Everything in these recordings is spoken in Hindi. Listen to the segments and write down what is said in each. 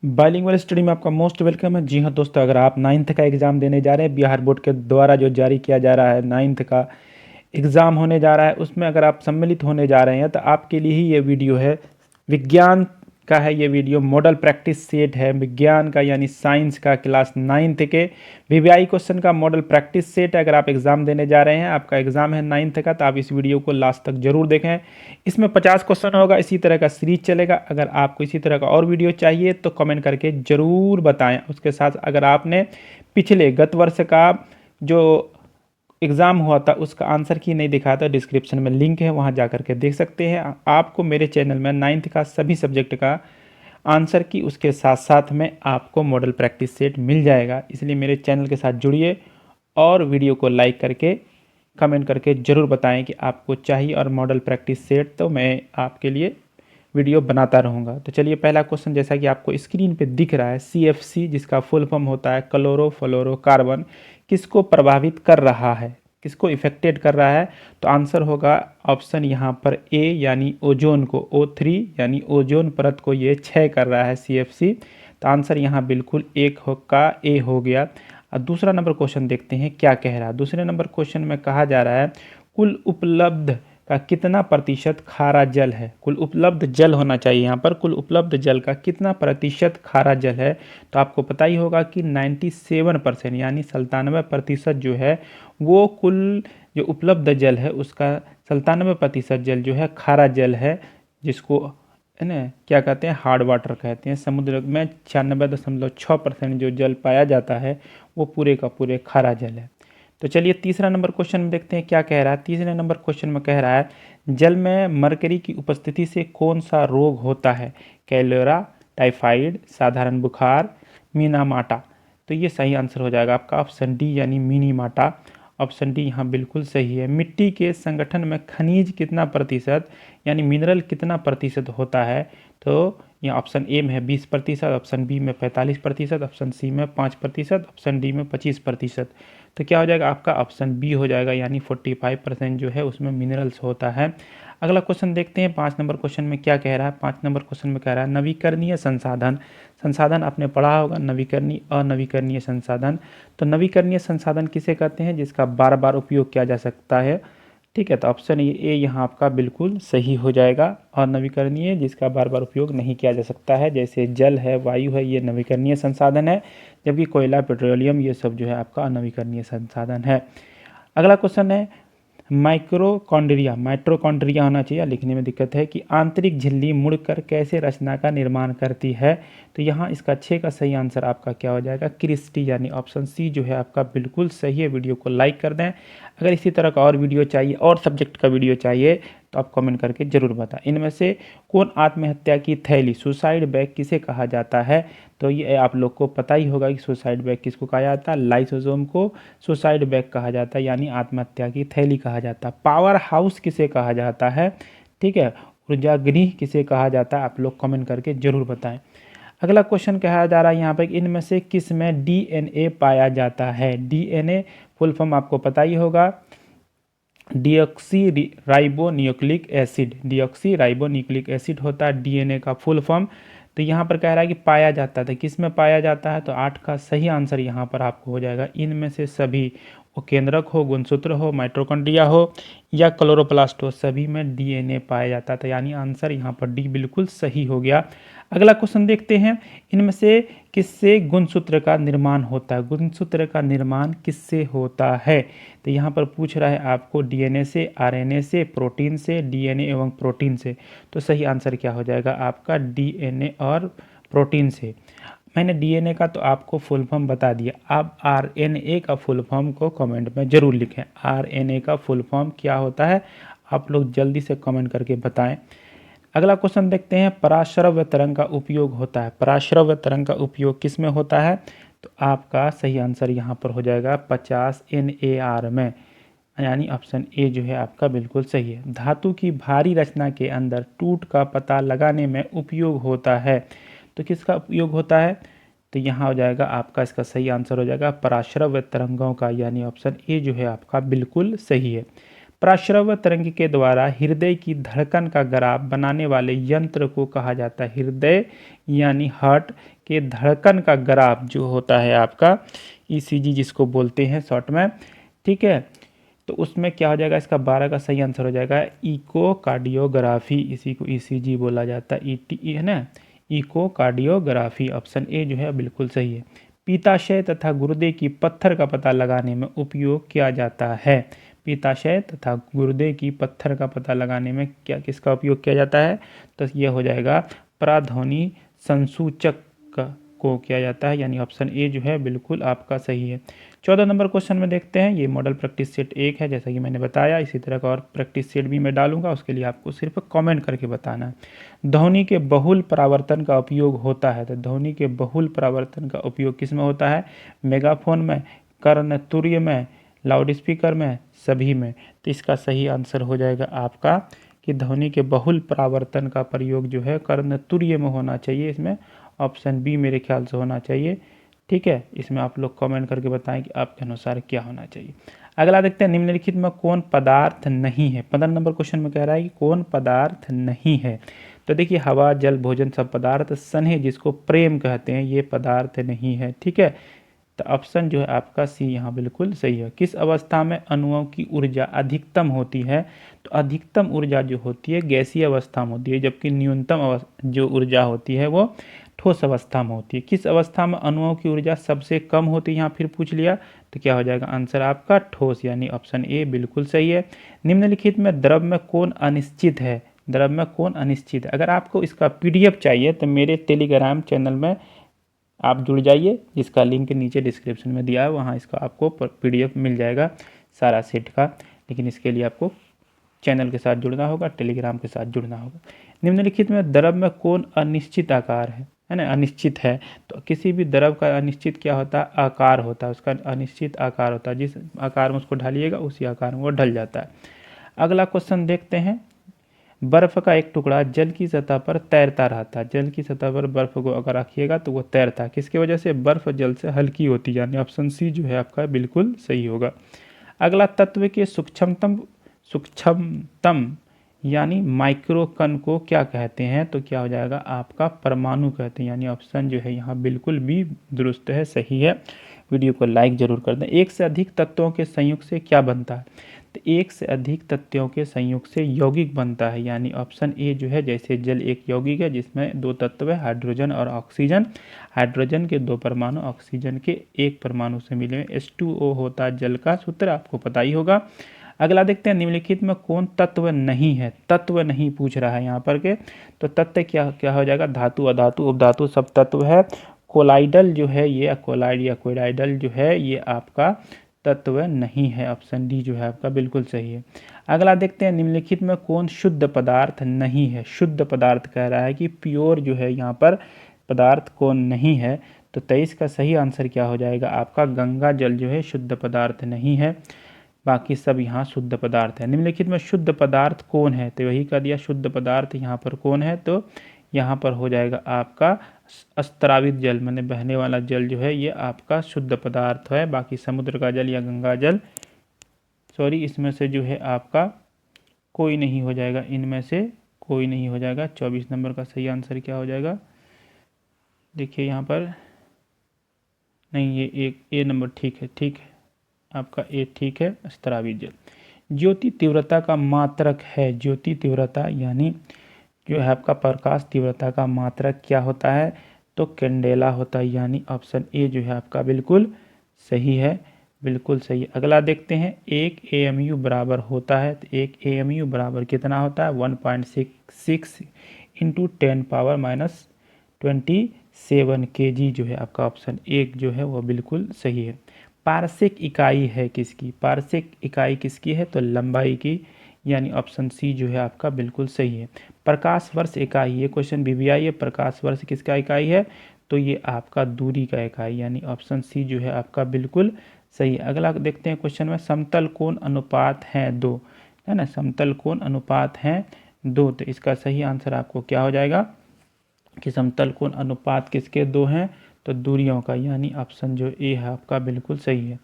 बाइलिंगुअल स्टडी में आपका मोस्ट वेलकम है। जी हाँ दोस्तों, अगर आप 9th का एग्ज़ाम देने जा रहे हैं, बिहार बोर्ड के द्वारा जो जारी किया जा रहा है 9th का एग्ज़ाम होने जा रहा है, उसमें अगर आप सम्मिलित होने जा रहे हैं तो आपके लिए ही ये वीडियो है। विज्ञान का है ये वीडियो, मॉडल प्रैक्टिस सेट है विज्ञान का, यानी साइंस का क्लास 9th के वीवीआई क्वेश्चन का मॉडल प्रैक्टिस सेट है। अगर आप एग्ज़ाम देने जा रहे हैं, आपका एग्ज़ाम है 9th का, तो आप इस वीडियो को लास्ट तक जरूर देखें। इसमें 50 क्वेश्चन होगा, इसी तरह का सीरीज चलेगा। अगर आपको इसी तरह का और वीडियो चाहिए तो कमेंट करके ज़रूर बताएं। उसके साथ अगर आपने पिछले गत वर्ष का जो एग्ज़ाम हुआ था उसका आंसर की नहीं दिखाया था, डिस्क्रिप्शन में लिंक है, वहाँ जा करके देख सकते हैं। आपको मेरे चैनल में 9th का सभी सब्जेक्ट का आंसर की उसके साथ साथ में आपको मॉडल प्रैक्टिस सेट मिल जाएगा। इसलिए मेरे चैनल के साथ जुड़िए और वीडियो को लाइक करके कमेंट करके ज़रूर बताएं कि आपको चाहिए, और मॉडल प्रैक्टिस सेट तो मैं आपके लिए वीडियो बनाता रहूँगा। तो चलिए, पहला क्वेश्चन जैसा कि आपको स्क्रीन पे दिख रहा है, CFC जिसका फुल फॉर्म होता है क्लोरोफ्लोरोकार्बन, किसको प्रभावित कर रहा है, किसको इफेक्टेड कर रहा है? तो आंसर होगा ऑप्शन यहाँ पर ए, यानी ओजोन को, O3 यानी ओजोन परत को ये क्षय कर रहा है CFC। तो आंसर यहाँ बिल्कुल एक का ए हो गया। और दूसरा नंबर क्वेश्चन देखते हैं क्या कह रहा है। दूसरे नंबर क्वेश्चन में कहा जा रहा है कुल उपलब्ध का कितना प्रतिशत खारा जल है। कुल उपलब्ध जल होना चाहिए यहाँ पर, कुल उपलब्ध जल का कितना प्रतिशत खारा जल है। तो आपको पता ही होगा कि 97% यानी 97% जो है वो कुल जो उपलब्ध जल है उसका 97% जल जो है खारा जल है, जिसको है ना क्या कहते हैं, हार्ड वाटर कहते हैं। समुद्र में 96.6% जो जल पाया जाता है वो पूरे का पूरे खारा जल है। तो चलिए, तीसरा नंबर क्वेश्चन में देखते हैं क्या कह रहा है। तीसरे नंबर क्वेश्चन में कह रहा है जल में मरकरी की उपस्थिति से कौन सा रोग होता है? कैलोरा, टाइफाइड, साधारण बुखार, मीनामाटा। तो ये सही आंसर हो जाएगा आपका ऑप्शन डी, यानी मिनीमाटा। ऑप्शन डी यहाँ बिल्कुल सही है। मिट्टी के संगठन में खनिज कितना प्रतिशत यानी मिनरल कितना प्रतिशत होता है? तो यहाँ ऑप्शन ए में है 20%, ऑप्शन बी में 45%, ऑप्शन सी में 5%, ऑप्शन डी में 25%। तो क्या हो जाएगा आपका ऑप्शन बी हो जाएगा, यानी 45% जो है उसमें मिनरल्स होता है। अगला क्वेश्चन देखते हैं 5 नंबर क्वेश्चन में क्या कह रहा है। 5 नंबर क्वेश्चन में कह रहा है नवीकरणीय संसाधन। संसाधन आपने पढ़ा होगा, नवीकरणीय, अनवीकरणीय संसाधन। तो नवीकरणीय संसाधन किसे कहते हैं? जिसका बार बार उपयोग किया जा सकता है। ठीक है, तो ऑप्शन ए यहाँ आपका बिल्कुल सही हो जाएगा। और नवीकरणीय जिसका बार बार उपयोग नहीं किया जा सकता है, जैसे जल है, वायु है, ये नवीकरणीय संसाधन है, जबकि कोयला, पेट्रोलियम ये सब जो है आपका अनवीकरणीय संसाधन है। अगला क्वेश्चन है माइटोकॉन्ड्रिया होना चाहिए, लिखने में दिक्कत है, कि आंतरिक झिल्ली मुड़कर कैसे रचना का निर्माण करती है? तो यहाँ इसका 6 का सही आंसर आपका क्या हो जाएगा? क्रिस्टी, यानी ऑप्शन सी जो है आपका बिल्कुल सही है। वीडियो को लाइक कर दें। अगर इसी तरह का और वीडियो चाहिए, और सब्जेक्ट का वीडियो चाहिए, तो आप कमेंट करके ज़रूर बताएं। इनमें से कौन आत्महत्या की थैली, सुसाइड बैग किसे कहा जाता है? तो ये आप लोग को पता ही होगा कि सुसाइड बैग किसको कहा जाता है। लाइसोसोम को सुसाइड बैग कहा जाता है, यानी आत्महत्या की थैली कहा जाता है। पावर हाउस किसे कहा जाता है? ठीक है, ऊर्जा गृह किसे कहा जाता है? आप लोग कमेंट करके ज़रूर बताएं। अगला क्वेश्चन कहा जा रहा है यहाँ पर इनमें से किस में डीएनए पाया जाता है? डीएनए फुल फॉर्म आपको पता ही होगा, deoxy ribo nucleic acid. Deoxy ribo nucleic acid होता है डीएनए का फुल फॉर्म। तो यहाँ पर कह रहा है कि पाया जाता था, किस में पाया जाता है? तो 8 का सही आंसर यहाँ पर आपको हो जाएगा इनमें से सभी। वो केंद्रक हो, गुणसूत्र हो, माइटोकॉन्ड्रिया हो या क्लोरोप्लास्ट हो, सभी में डीएनए पाया जाता था, यानी आंसर यहाँ पर डी बिल्कुल सही हो गया। अगला क्वेश्चन देखते हैं इनमें से किससे गुणसूत्र का निर्माण होता है? गुणसूत्र का निर्माण किससे होता है? तो यहाँ पर पूछ रहा है आपको डीएनए से, आरएनए से, प्रोटीन से, डीएनए एवं प्रोटीन से। तो सही आंसर क्या हो जाएगा आपका? डीएनए और प्रोटीन से। मैंने डीएनए का तो आपको फुल फॉर्म बता दिया, अब आरएनए का फुल फॉर्म को कमेंट में ज़रूर लिखें। आरएनए का फुल फॉर्म क्या होता है? आप लोग जल्दी से कमेंट करके बताएं। अगला क्वेश्चन देखते हैं पराश्रव्य तरंग का उपयोग होता है। पराश्रव्य तरंग का उपयोग किस में होता है? तो आपका सही आंसर यहाँ पर हो जाएगा 50 NAR में, यानी ऑप्शन ए जो है आपका बिल्कुल सही है। धातु की भारी रचना के अंदर टूट का पता लगाने में उपयोग होता है, तो किसका उपयोग होता है? तो यहाँ हो जाएगा आपका, इसका सही आंसर हो जाएगा पराश्रव्य तरंगों का, यानी ऑप्शन ए जो है आपका बिल्कुल सही है। प्राश्रव्य तरंग के द्वारा हृदय की धड़कन का ग्राफ बनाने वाले यंत्र को कहा जाता है। हृदय यानी हार्ट के धड़कन का ग्राफ जो होता है आपका ईसीजी जिसको बोलते हैं शॉर्ट में, ठीक है। तो उसमें क्या हो जाएगा, इसका 12 का सही आंसर हो जाएगा इकोकार्डियोग्राफी। इसी को ईसीजी बोला जाता है, ईटी है ना, इकोकार्डियोग्राफी। ऑप्शन ए जो है बिल्कुल सही है। पित्ताशय तथा गुर्दे की पत्थर का पता लगाने में उपयोग किया जाता है। पित्ताशय तथा गुर्दे की पत्थर का पता लगाने में क्या किसका उपयोग किया जाता है, तो यह हो जाएगा प्राध्वनि संसूचक को किया जाता है, यानी ऑप्शन ए जो है बिल्कुल आपका सही है। 14 नंबर क्वेश्चन में देखते हैं। ये मॉडल प्रैक्टिस सेट 1 है, जैसा कि मैंने बताया। इसी तरह का और प्रैक्टिस सेट भी मैं डालूंगा, उसके लिए आपको सिर्फ कमेंट करके बताना है। ध्वनि के बहुल परावर्तन का उपयोग होता है, तो ध्वनि के बहुल परावर्तन का उपयोग किस में होता है, मेगाफोन में, कर्णतुर्य में, लाउड स्पीकर में, सभी में। तो इसका सही आंसर हो जाएगा आपका कि ध्वनि के बहुल परावर्तन का प्रयोग जो है कर्णतुर्य में होना चाहिए। इसमें ऑप्शन बी मेरे ख्याल से होना चाहिए, ठीक है। इसमें आप लोग कमेंट करके बताएं कि आपके अनुसार क्या होना चाहिए। अगला देखते हैं, निम्नलिखित में कौन पदार्थ नहीं है। 15 नंबर क्वेश्चन में कह रहा है कि कौन पदार्थ नहीं है। तो देखिए हवा, जल, भोजन सब पदार्थ, स्नेह जिसको प्रेम कहते हैं ये पदार्थ नहीं है, ठीक है। तो ऑप्शन जो है आपका सी यहाँ बिल्कुल सही है। किस अवस्था में अणुओं की ऊर्जा अधिकतम होती है, तो अधिकतम ऊर्जा जो होती है गैसीय अवस्था में होती है, जबकि न्यूनतम जो ऊर्जा होती है वो ठोस अवस्था में होती है। किस अवस्था में अणुओं की ऊर्जा सबसे कम होती है, यहाँ फिर पूछ लिया, तो क्या हो जाएगा आंसर आपका ठोस, यानी ऑप्शन ए बिल्कुल सही है। निम्नलिखित में द्रव में कौन अनिश्चित है, द्रव में कौन अनिश्चित है। अगर आपको इसका पीडीएफ चाहिए तो मेरे टेलीग्राम चैनल में आप जुड़ जाइए, जिसका लिंक नीचे डिस्क्रिप्शन में दिया है, वहाँ इसका आपको पीडीएफ मिल जाएगा सारा सेट का। लेकिन इसके लिए आपको चैनल के साथ जुड़ना होगा, टेलीग्राम के साथ जुड़ना होगा। निम्नलिखित में द्रव में कौन अनिश्चित आकार है ना, अनिश्चित है। तो किसी भी द्रव का अनिश्चित क्या होता है, आकार होता है, उसका अनिश्चित आकार होता है। जिस आकार में उसको ढालिएगा उसी आकार में वो ढल जाता है। अगला क्वेश्चन देखते हैं। बर्फ का एक टुकड़ा जल की सतह पर तैरता रहता है। जल की सतह पर बर्फ को अगर रखिएगा तो वो तैरता है, किसकी वजह से, बर्फ जल से हल्की होती है, यानी ऑप्शन सी जो है आपका बिल्कुल सही होगा। अगला, तत्व के सूक्ष्मतम यानी माइक्रो कण को क्या कहते हैं, तो क्या हो जाएगा आपका परमाणु कहते हैं, यानी ऑप्शन जो है यहाँ बिल्कुल भी दुरुस्त है, सही है। वीडियो को लाइक जरूर कर दें। एक से अधिक तत्वों के संयोग से क्या बनता है, तो एक से अधिक तत्वों के संयोग से यौगिक बनता है, यानी ऑप्शन ए जो है, जैसे जल एक यौगिक है जिसमें दो तत्व है, हाइड्रोजन और ऑक्सीजन। हाइड्रोजन के 2 परमाणु, ऑक्सीजन के 1 परमाणु से मिले हुए H2O होता है जल का सूत्र, आपको पता ही होगा। अगला देखते हैं, निम्नलिखित में कौन तत्व नहीं है। तत्व नहीं पूछ रहा है यहाँ पर के, तो तत्व क्या क्या हो जाएगा, धातु, अधातु, उपधातु सब तत्व है। कोलाइडल जो है ये, कोलाइड या कोलाइडल जो है ये आपका तत्व नहीं है, ऑप्शन डी जो है आपका बिल्कुल सही है। अगला देखते हैं, निम्नलिखित में कौन शुद्ध पदार्थ नहीं है। शुद्ध पदार्थ कह रहा है कि प्योर जो है यहाँ पर पदार्थ कौन नहीं है, तो 23 का सही आंसर क्या हो जाएगा आपका, गंगा जल जो है शुद्ध पदार्थ नहीं है, बाकी सब यहाँ शुद्ध पदार्थ है। निम्नलिखित में शुद्ध पदार्थ कौन है, तो वही कह दिया शुद्ध पदार्थ यहाँ पर कौन है, तो यहाँ पर हो जाएगा आपका अस्त्रावित जल, माने बहने वाला जल जो है ये आपका शुद्ध पदार्थ है। बाकी समुद्र का जल या गंगा जल, सॉरी इसमें से जो है आपका कोई नहीं हो जाएगा, इनमें से कोई नहीं हो जाएगा। 24 नंबर का सही आंसर क्या हो जाएगा, देखिए यहाँ पर नहीं, ये एक ए नंबर ठीक है, ठीक है आपका ए ठीक है, अस्त्रावित जल। ज्योति तीव्रता का मात्रक है। ज्योति तीव्रता यानी जो है आपका प्रकाश तीव्रता का मात्रक क्या होता है, तो कैंडेला होता है, यानी ऑप्शन ए जो है आपका बिल्कुल सही है, बिल्कुल सही है। अगला देखते हैं, 1 AMU बराबर होता है, तो 1 AMU बराबर कितना होता है, 1.66 इंटू 10⁻⁻27 kg जो है आपका ऑप्शन एक जो है वो बिल्कुल सही है। पारसिक इकाई है किसकी, पारसिक इकाई किसकी है, तो लंबाई की, यानी ऑप्शन सी जो है आपका बिल्कुल सही है। प्रकाश वर्ष इकाई, ये क्वेश्चन भी आई है, प्रकाश वर्ष किसका इकाई है, तो ये आपका दूरी का इकाई, यानी ऑप्शन सी जो है आपका बिल्कुल सही है। अगला देखते हैं क्वेश्चन में, समतल कोण अनुपात हैं 2, है ना, समतल कोण अनुपात हैं 2, तो इसका सही आंसर आपको क्या हो जाएगा कि समतल कोण अनुपात किसके 2 हैं, तो दूरियों का, यानी ऑप्शन जो ए है आपका बिल्कुल सही है।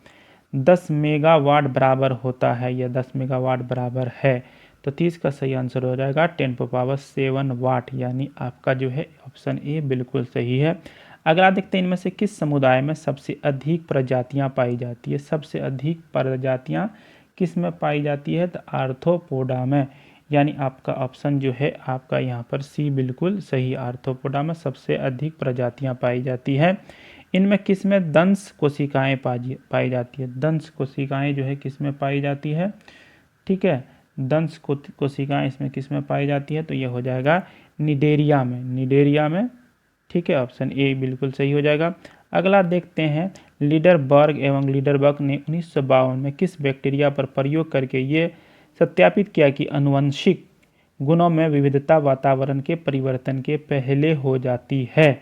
10 मेगावाट बराबर होता है या 10 मेगावाट बराबर है। तो 30 का सही आंसर हो जाएगा 10⁻7 वाट, यानी आपका जो है ऑप्शन ए बिल्कुल सही है। अगला देखते हैं, इनमें से किस समुदाय में सबसे अधिक प्रजातियां पाई जाती है। सबसे अधिक प्रजातियां किस में पाई जाती है, तो आर्थ्रोपोडा में, यानी आपका ऑप्शन जो है आपका यहाँ पर सी बिल्कुल सही। आर्थ्रोपोडा में सबसे अधिक प्रजातियां पाई जाती है। इनमें किस में दंश कोशिकाएं पाई जाती है। दंश कोशिकाएं जो है किस में पाई जाती है, ठीक है, दंश कोशिकाएं इसमें किस में पाई जाती है, तो ये हो जाएगा निडेरिया में, निडेरिया में, ठीक है, ऑप्शन ए बिल्कुल सही हो जाएगा। अगला देखते हैं, लीडरबर्ग एवं लीडरबर्ग ने 1952 में किस बैक्टीरिया पर प्रयोग करके ये सत्यापित किया कि आनुवंशिक गुणों में विविधता वातावरण के परिवर्तन के पहले हो जाती है।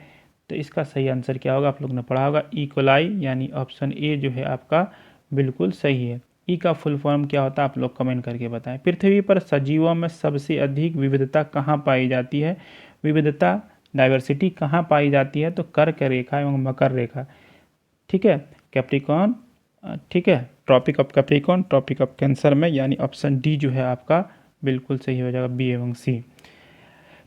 तो इसका सही आंसर क्या होगा, आप लोग ने पढ़ा होगा इकोलाई, यानी ऑप्शन ए जो है आपका बिल्कुल सही है। ई का फुल फॉर्म क्या होता है, आप लोग कमेंट करके बताएं। पृथ्वी पर सजीवों में सबसे अधिक विविधता कहाँ पाई जाती है। विविधता डाइवर्सिटी कहाँ पाई जाती है, तो कर्क रेखा एवं मकर रेखा, ठीक है, कैप्रिकॉर्न, ठीक है, Tropic of Capricorn, Tropic of Cancer में, यानी ऑप्शन डी जो है आपका बिल्कुल सही हो जाएगा, बी एवं सी।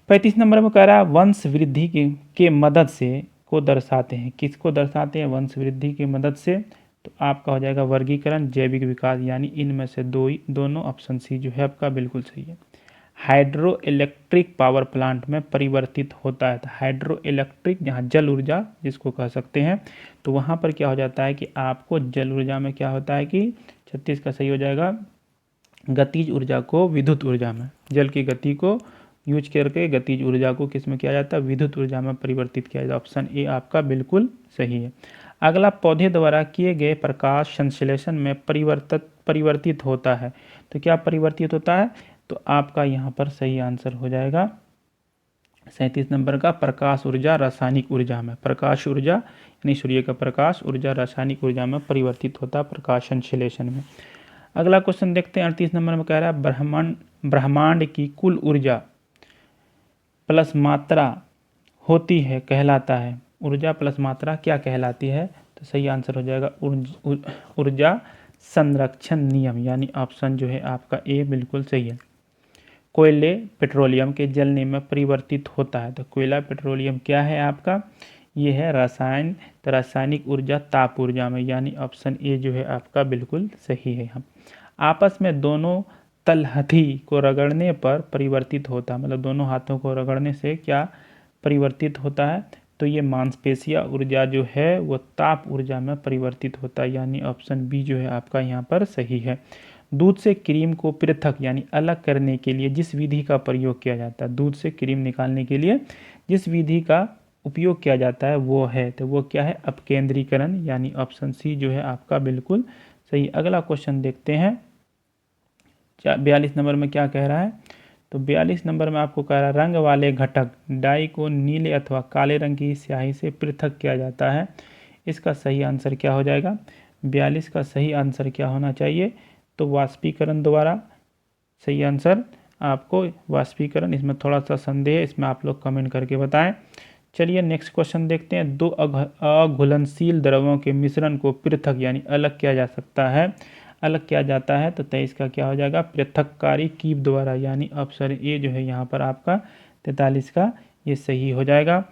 35 नंबर में कह रहा है वंश वृद्धि के मदद से को दर्शाते हैं। किसको दर्शाते हैं, वंश वृद्धि की मदद से, तो आपका हो जाएगा वर्गीकरण, जैविक विकास, यानी इनमें से दोनों, ऑप्शन सी जो है आपका बिल्कुल सही है। हाइड्रो इलेक्ट्रिक पावर प्लांट में परिवर्तित होता है। तो हाइड्रो इलेक्ट्रिक जहाँ जल ऊर्जा जिसको कह सकते हैं, तो वहाँ पर क्या हो जाता है कि आपको जल ऊर्जा में क्या होता है कि 36 का सही हो जाएगा, गतिज ऊर्जा को विद्युत ऊर्जा में, जल की गति को यूज करके गतिज ऊर्जा को किस में किया जाता है, विद्युत ऊर्जा में परिवर्तित किया जाता है। ऑप्शन ए आपका बिल्कुल सही है। अगला, पौधे द्वारा किए गए प्रकाश संश्लेषण में परिवर्तित होता है। तो क्या परिवर्तित होता है, तो आपका यहाँ पर सही आंसर हो जाएगा 37 नंबर का प्रकाश ऊर्जा रासायनिक ऊर्जा में। प्रकाश ऊर्जा यानी सूर्य का प्रकाश ऊर्जा रासायनिक ऊर्जा में परिवर्तित होता है प्रकाश संश्लेषण में। अगला क्वेश्चन देखते हैं, 38 नंबर में कह रहा है ब्रह्मांड की कुल ऊर्जा प्लस मात्रा होती है कहलाता है। ऊर्जा प्लस मात्रा क्या कहलाती है, तो सही आंसर हो जाएगा ऊर्जा संरक्षण नियम, यानी ऑप्शन जो है आपका ए बिल्कुल सही है। कोयले पेट्रोलियम के जलने में परिवर्तित होता है। तो कोयला पेट्रोलियम क्या है आपका, ये है रासायनिक ऊर्जा ताप ऊर्जा में, यानी ऑप्शन ए जो है आपका बिल्कुल सही है। हम आपस में दोनों तलहथी को रगड़ने पर परिवर्तित होता है, मतलब दोनों हाथों को रगड़ने से क्या परिवर्तित होता है, तो ये मांसपेशिया ऊर्जा जो है वो ताप ऊर्जा में परिवर्तित होता है, यानी ऑप्शन बी जो है आपका यहाँ पर सही है। दूध से क्रीम को पृथक यानी अलग करने के लिए जिस विधि का प्रयोग किया जाता है, दूध से क्रीम निकालने के लिए जिस विधि का उपयोग किया जाता है वो है, तो वो क्या है, अपकेंद्रीकरण, यानी ऑप्शन सी जो है आपका बिल्कुल सही। अगला क्वेश्चन देखते हैं, 42 नंबर में क्या कह रहा है, तो 42 नंबर में आपको कह रहा है रंग वाले घटक डाई को नीले अथवा काले रंग की स्याही से पृथक किया जाता है। इसका सही आंसर क्या हो जाएगा, 42 का सही आंसर क्या होना चाहिए, तो वाष्पीकरण द्वारा। सही आंसर आपको वाष्पीकरण, इसमें थोड़ा सा संदेह है, इसमें आप लोग कमेंट करके बताएं। चलिए नेक्स्ट क्वेश्चन देखते हैं, दो अघुलनशील द्रवों के मिश्रण को पृथक यानी अलग किया जा सकता है, अलग किया जाता है, तो 23 का क्या हो जाएगा, पृथककारी कीप द्वारा, यानी ऑप्शन ए जो है यहाँ पर आपका 43 का ये सही हो जाएगा।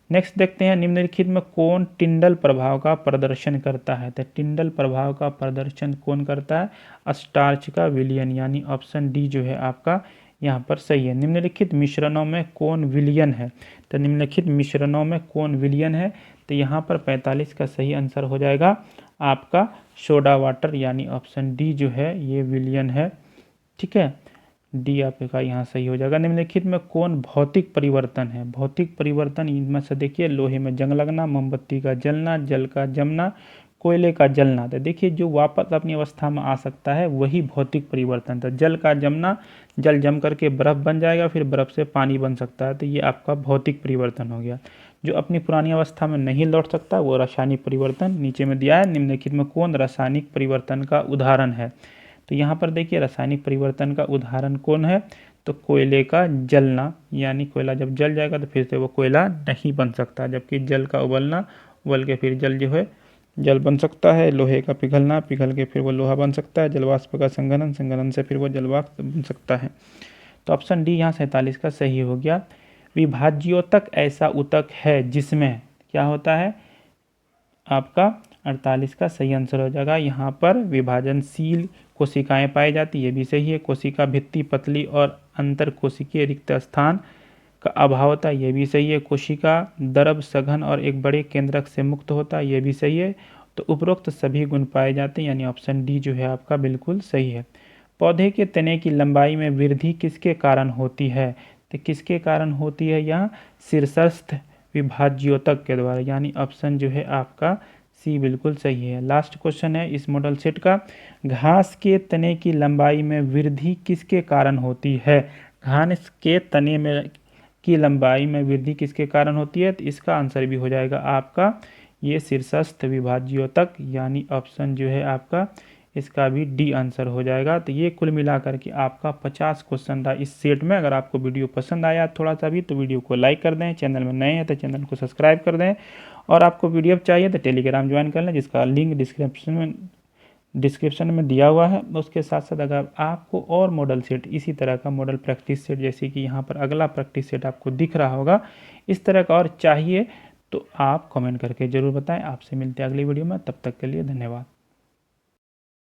नेक्स्ट देखते हैं, निम्नलिखित में कौन टिंडल प्रभाव का प्रदर्शन करता है। तो टिंडल प्रभाव का प्रदर्शन कौन करता है, स्टार्च का विलयन, यानी ऑप्शन डी जो है आपका यहाँ पर सही है। निम्नलिखित मिश्रणों में कौन विलयन है, तो निम्नलिखित मिश्रणों में कौन विलयन है, तो यहाँ पर 45 का सही आंसर हो जाएगा आपका सोडा वाटर, यानी ऑप्शन डी जो है ये विलयन है, ठीक है, डी आपका यहाँ सही हो जाएगा। निम्नलिखित में कौन भौतिक परिवर्तन है, भौतिक परिवर्तन इनमें से देखिए, लोहे में जंग लगना, मोमबत्ती का जलना, जल का जमना, कोयले का जलना। तो देखिए जो वापस अपनी अवस्था में आ सकता है वही भौतिक परिवर्तन था। जल का जमना, जल जम करके बर्फ़ बन जाएगा, फिर बर्फ़ से पानी बन सकता है, तो ये आपका भौतिक परिवर्तन हो गया। जो अपनी पुरानी अवस्था में नहीं लौट सकता वो रासायनिक परिवर्तन। नीचे में दिया है, निम्नलिखित में कौन रासायनिक परिवर्तन का उदाहरण है, तो यहाँ पर देखिए रासायनिक परिवर्तन का उदाहरण कौन है, तो कोयले का जलना, यानी कोयला जब जल जाएगा तो फिर से वो कोयला नहीं बन सकता, जबकि जल का उबलना, उबल के फिर जल जो है जल बन सकता है, लोहे का पिघलना, पिघल के फिर वो लोहा बन सकता है, जलवाष्प का संघनन, संघनन से फिर वो जलवाष्प बन सकता है। तो ऑप्शन डी यहाँ 47 का सही हो गया। विभाज्योतक ऐसा ऊतक है जिसमें क्या होता है, आपका 48 का सही आंसर हो जाएगा। यहाँ पर विभाजनशील कोशिकाएं पाई जाती, ये भी सही है। कोशिका भित्ति पतली और अंतर कोशिकीय रिक्त स्थान का अभाव होता है, ये भी सही है। कोशिका द्रव सघन और एक बड़े केंद्रक से मुक्त होता है, ये भी सही है। तो उपरोक्त सभी गुण पाए जाते हैं, यानी ऑप्शन डी जो है आपका बिल्कुल सही है। पौधे के तने की लंबाई में वृद्धि किसके कारण होती है, तो किसके कारण होती है यहाँ, शीर्षस्थ विभाज्योतक के द्वारा, यानी ऑप्शन जो है आपका सी बिल्कुल सही है। लास्ट क्वेश्चन है इस मॉडल सेट का, घास के तने की लंबाई में वृद्धि किसके कारण होती है, घास के तने में की लंबाई में वृद्धि किसके कारण होती है, तो इसका आंसर भी हो जाएगा आपका ये शीर्षस्थ विभाज्योतक, यानी ऑप्शन जो है आपका इसका भी डी आंसर हो जाएगा। तो ये कुल मिलाकर के आपका 50 क्वेश्चन था इस सेट में। अगर आपको वीडियो पसंद आया थोड़ा सा भी तो वीडियो को लाइक कर दें, चैनल में नए हैं तो चैनल को सब्सक्राइब कर दें, और आपको पीडीएफ चाहिए तो टेलीग्राम ज्वाइन कर लें, जिसका लिंक डिस्क्रिप्शन में दिया हुआ है। उसके साथ साथ अगर आपको और मॉडल सेट, इसी तरह का मॉडल प्रैक्टिस सेट, जैसे कि यहाँ पर अगला प्रैक्टिस सेट आपको दिख रहा होगा, इस तरह का और चाहिए तो आप कमेंट करके ज़रूर बताएं। आपसे मिलते हैं अगली वीडियो में, तब तक के लिए धन्यवाद।